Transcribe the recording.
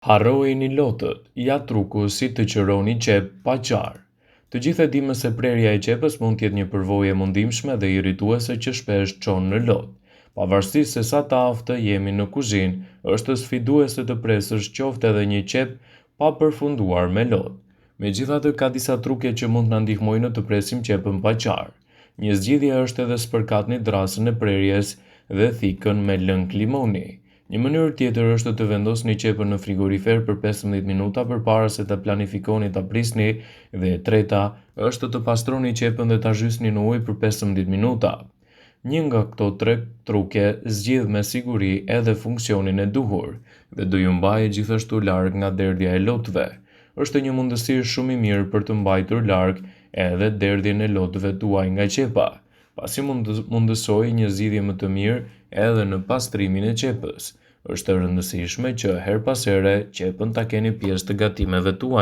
Harrojini lotët, ja truku si të qëroni qep pa qarë. Të gjithë e dimë se prerja e qepës mund t'jetë një përvojë e mundimshme dhe irrituese që shpesh çon në lot. Pavarësisht se sa të aftë jemi në kuzhinë, është sfiduese të presësh qoftë edhe një qep pa përfunduar me lot. Megjithatë, ka disa truke që mund na ndihmojnë të presim qepën pa qarë. Një zgjidhje është edhe spërkatni drasën e prerjes dhe thikën me lëng limoni. Një mënyrë tjetër është të vendosni qepën në frigorifer për 15 minuta përpara se ta planifikoni ta prisni, dhe e treta është të pastroni qepën dhe ta zhysni në ujë për 15 minuta. Një nga këto 3 truke zgjidh me siguri edhe funksionin e duhur dhe do ju mbajë gjithashtu larg nga derdhja e lotëve. Është një mundësi shumë i mirë për të mbajtur larg edhe derdhjen e lotëve tuaj nga qepa, pasi mundësoj një zgjidhje më të mirë edhe në pastrimin e qepës. Është e rëndësishme që her pas here qepën ta keni pjesë të gatimeve tuaja.